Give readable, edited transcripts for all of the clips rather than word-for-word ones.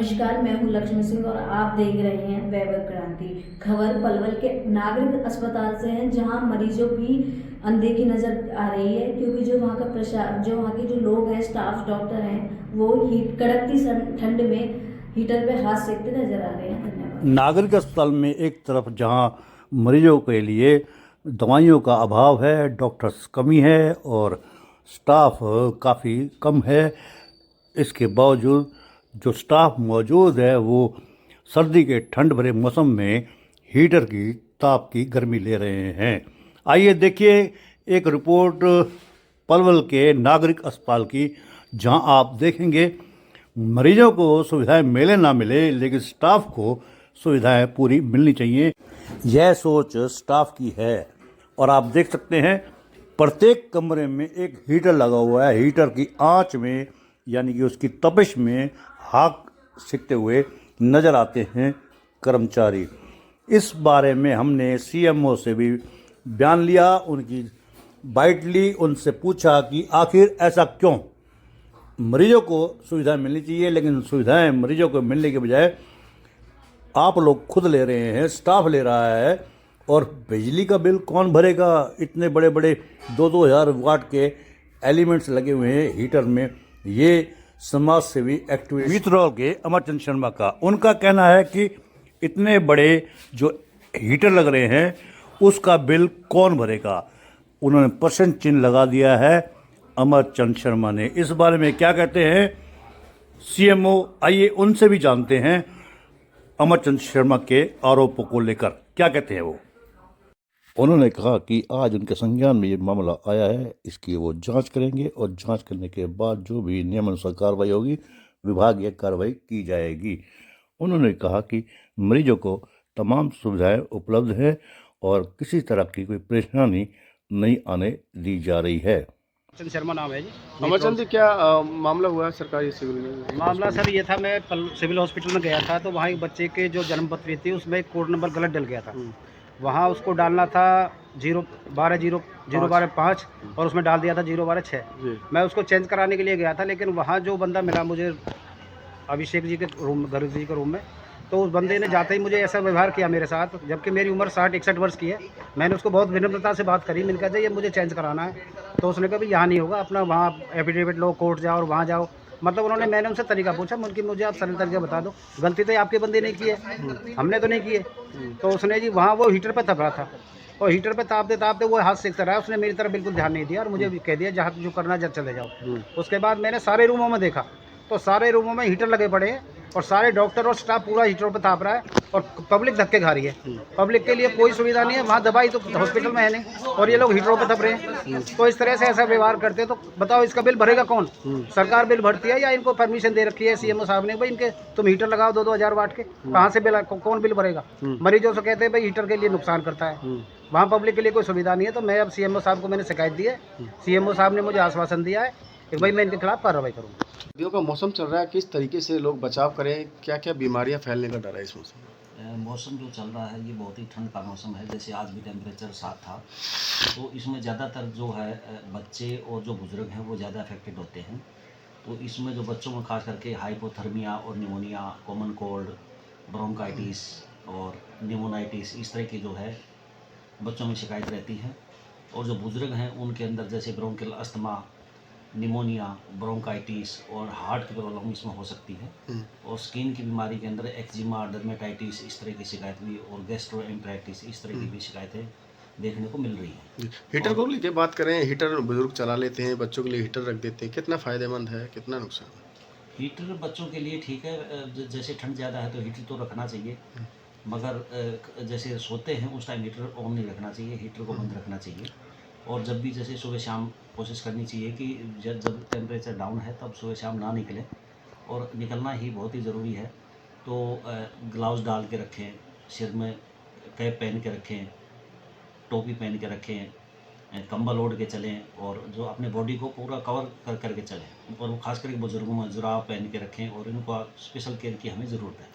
नमस्कार, मैं हूं लक्ष्मी सिंह और आप देख रहे हैं वैभव क्रांति। खबर पलवल के नागरिक अस्पताल से है, जहां मरीजों की अनदेखी नजर आ रही है, क्योंकि जो वहां के जो लोग हैं, स्टाफ डॉक्टर हैं, वो कड़कती ठंड में हीटर पे हाथ सेकते नजर आ रहे हैं। धन्यवाद। नागरिक अस्पताल में एक तरफ जहां मरीजों के लिए दवाइयों का अभाव है, डॉक्टर्स कमी है और स्टाफ काफ़ी कम है, इसके बावजूद जो स्टाफ मौजूद है वो सर्दी के ठंड भरे मौसम में हीटर की ताप की गर्मी ले रहे हैं। आइए देखिए एक रिपोर्ट पलवल के नागरिक अस्पताल की, जहां आप देखेंगे मरीजों को सुविधाएं मिले ना मिले, लेकिन स्टाफ को सुविधाएं पूरी मिलनी चाहिए। यह सोच स्टाफ की है और आप देख सकते हैं प्रत्येक कमरे में एक हीटर लगा हुआ है। हीटर की आंच में यानी कि उसकी तपिश में हाथ सेकते हुए नजर आते हैं कर्मचारी। इस बारे में हमने सीएमओ से भी बयान लिया, उनकी बाइट ली, उनसे पूछा कि आखिर ऐसा क्यों। मरीजों को सुविधाएं मिलनी चाहिए, लेकिन सुविधाएं मरीजों को मिलने के बजाय आप लोग खुद ले रहे हैं, स्टाफ ले रहा है। और बिजली का बिल कौन भरेगा? इतने बड़े बड़े 2-2 हज़ार वाट के एलिमेंट्स लगे हुए हैं हीटर में। ये समाज सेवी एक्टिविस्ट वित्रोल के अमरचंद शर्मा का उनका कहना है कि इतने बड़े जो हीटर लग रहे हैं उसका बिल कौन भरेगा। उन्होंने प्रश्न चिन्ह लगा दिया है अमरचंद शर्मा ने। इस बारे में क्या कहते हैं सीएमओ, आइए उनसे भी जानते हैं अमरचंद शर्मा के आरोपों को लेकर क्या कहते हैं वो। उन्होंने कहा कि आज उनके संज्ञान में ये मामला आया है, इसकी वो जांच करेंगे और जांच करने के बाद जो भी नियमानुसार कार्रवाई होगी, विभागीय कार्रवाई की जाएगी। उन्होंने कहा कि मरीजों को तमाम सुविधाएं उपलब्ध हैं और किसी तरह की कोई परेशानी नहीं आने दी जा रही है। अमरचंद शर्मा नाम है जी। अमरचंद जी, क्या मामला हुआ है सरकारी सिविल में? मामला सर ये था, मैं सिविल हॉस्पिटल में गया था, तो वहाँ एक बच्चे के जो जन्म पत्री थी उसमें एक कोड नंबर गलत डल गया था। वहाँ उसको डालना था 012-005 और उसमें डाल दिया था 012-6। मैं उसको चेंज कराने के लिए गया था, लेकिन वहाँ जो बंदा मिला मुझे अभिषेक जी के रूम, गर्ग जी के रूम में, तो उस बंदे ने जाते ही मुझे ऐसा व्यवहार किया मेरे साथ, जबकि मेरी उम्र 60-61 वर्ष की है। मैंने उसको बहुत विनम्रता से बात करी, मैंने कहा ये मुझे चेंज कराना है, तो उसने कहा भाई यहाँ नहीं होगा, अपना वहाँ एफिडेविट लो, कोर्ट जाओ और वहाँ जाओ। मतलब मैंने उनसे तरीका पूछा, उनकी मुझे आप सरल तरीका बता दो, गलती तो आपके बंदे ने की है, हमने तो नहीं की है। तो उसने जी वहाँ वो हीटर पर तप रहा था और हीटर पे तापते तापते वो हाथ सेकता रहा, उसने मेरी तरफ बिल्कुल ध्यान नहीं दिया और मुझे कह दिया जहाँ जो करना जब चले जाओ। उसके बाद मैंने सारे रूमों में देखा तो सारे रूमों में हीटर लगे पड़े हैं और सारे डॉक्टर और स्टाफ पूरा हीटरों पर ताप रहा है और पब्लिक धक्के खा रही है। पब्लिक के लिए कोई सुविधा नहीं है, वहाँ दवाई तो हॉस्पिटल में है नहीं और ये लोग हीटरों पर तप रहे हैं। तो इस तरह से ऐसा व्यवहार करते हैं, तो बताओ इसका बिल भरेगा कौन? सरकार बिल भरती है या इनको परमिशन दे रखी है सीएमओ साहब ने, भाई इनके तुम हीटर लगाओ 2-2 हज़ार वाट के, कहाँ से बिल, कौन बिल भरेगा? मरीजों से कहते हैं भाई हीटर के लिए नुकसान करता है, वहाँ पब्लिक के लिए कोई सुविधा नहीं है। तो मैं अब सीएमओ साहब को मैंने शिकायत दी है, सीएमओ साहब ने मुझे आश्वासन दिया है कि भाई मैं इनके खिलाफ कार्रवाई करूँगा। सर्दियों का मौसम चल रहा है, किस तरीके से लोग बचाव करें, क्या क्या बीमारियां फैलने का डर है इस मौसम में? मौसम जो चल रहा है ये बहुत ही ठंड का मौसम है। जैसे आज भी टेम्परेचर 7 था, तो इसमें ज़्यादातर जो है बच्चे और जो बुज़ुर्ग हैं वो ज़्यादा अफेक्टेड होते हैं। तो इसमें जो बच्चों में खास करके हाइपोथर्मिया और निमोनिया, कॉमन कोल्ड, ब्रोंकाइटिस और निमोनाइटिस, इस तरह की जो है बच्चों में शिकायत रहती है। और जो बुज़ुर्ग हैं उनके अंदर जैसे ब्रोंकियल अस्थमा, निमोनिया, ब्रोंकाइटिस और हार्ट की प्रॉब्लम इसमें हो सकती है। और स्किन की बीमारी के अंदर एक्जिमा, डर्मेटाइटिस, इस तरह की शिकायत भी, और गैस्ट्रोएंटेराइटिस, इस तरह की भी शिकायतें देखने को मिल रही हैं। हीटर को लेके बात करें, हीटर बुजुर्ग चला लेते हैं, बच्चों के लिए हीटर रख देते हैं, कितना फ़ायदेमंद है, कितना नुकसान? हीटर बच्चों के लिए ठीक है, जैसे ठंड ज़्यादा है तो हीटर तो रखना चाहिए, मगर जैसे सोते हैं उस टाइम हीटर ऑन नहीं रखना चाहिए, हीटर को बंद रखना चाहिए। और जब भी जैसे सुबह शाम कोशिश करनी चाहिए कि जब टेम्परेचर डाउन है तब सुबह शाम ना निकलें, और निकलना ही बहुत ही ज़रूरी है। तो ग्लव्स डाल के रखें, सिर में कैप पहन के रखें, टोपी पहन के रखें, कंबल ओढ़ के चलें और जो अपने बॉडी को पूरा कवर करके चलें। और वो खास करके बुजुर्गों में जुराब पहन के रखें और इनको स्पेशल केयर की हमें ज़रूरत है।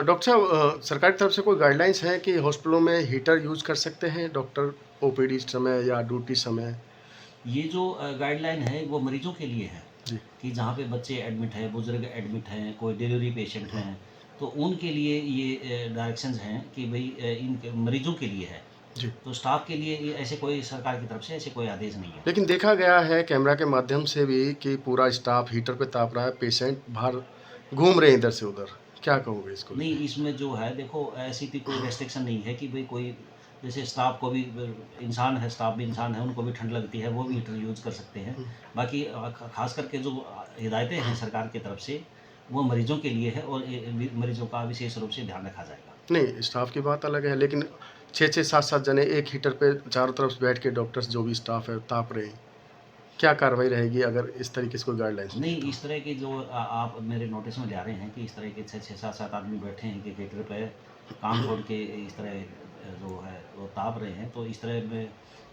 डॉक्टर साहब, सरकार की तरफ से कोई गाइडलाइंस है कि हॉस्पिटलों में हीटर यूज़ कर सकते हैं डॉक्टर ओपीडी समय या ड्यूटी समय? ये जो गाइडलाइन है वो मरीजों के लिए है, जी। कि जहाँ पे बच्चे एडमिट हैं, बुजुर्ग एडमिट हैं, कोई डिलीवरी पेशेंट हैं, तो उनके लिए ये डायरेक्शंस हैं कि भाई इन मरीजों के लिए है। जी। तो स्टाफ के लिए ये ऐसे कोई सरकार की तरफ से ऐसे कोई आदेश नहीं है। लेकिन देखा गया है कैमरा के माध्यम से भी कि पूरा स्टाफ हीटर पे ताप रहा है, पेशेंट बाहर घूम रहे हैं इधर से उधर, क्या कहोगे इसको? नहीं, इसमें जो है देखो ऐसी भी कोई रेस्ट्रिक्शन नहीं है कि भाई कोई जैसे स्टाफ को भी इंसान है, स्टाफ भी इंसान है, उनको भी ठंड लगती है, वो भी हीटर यूज़ कर सकते हैं। बाकी खास करके जो हिदायतें हैं सरकार की तरफ से वो मरीजों के लिए है और मरीजों का विशेष रूप से ध्यान रखा जाएगा। नहीं, स्टाफ की बात अलग है, लेकिन 6-6, 7-7 जने एक हीटर पे चारों तरफ से बैठ के डॉक्टर्स जो भी स्टाफ है ताप रहे हैं, क्या कार्रवाई रहेगी अगर इस तरीके से कोई गाइडलाइंस नहीं, इस तरह के जो आप मेरे नोटिस में ला रहे हैं कि इस तरह के 6-6, 7-7 आदमी बैठे हैं कि हीटर पे काम छोड़ के इस तरह जो है वो ताप रहे हैं, तो इस तरह में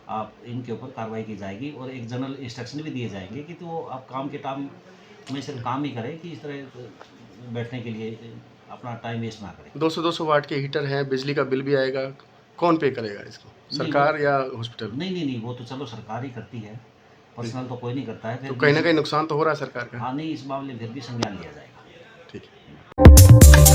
आप इनके ऊपर कार्रवाई की जाएगी और एक जनरल इंस्ट्रक्शन भी दिए जाएंगे कि तो आप काम के टाइम में सिर्फ काम ही करें कि इस तरह बैठने के लिए अपना टाइम वेस्ट ना करें। 200-200 वाट के हीटर हैं, बिजली का बिल भी आएगा, कौन पे करेगा इसको? सरकार या हॉस्पिटल? नहीं, वो तो चलो सरकार ही करती है, पर्सनल तो कोई नहीं करता है। तो कहीं ना कहीं नुकसान तो हो रहा है सरकार का। हाँ, नहीं, इस मामले में फिर भी संज्ञान लिया जाएगा। ठीक है।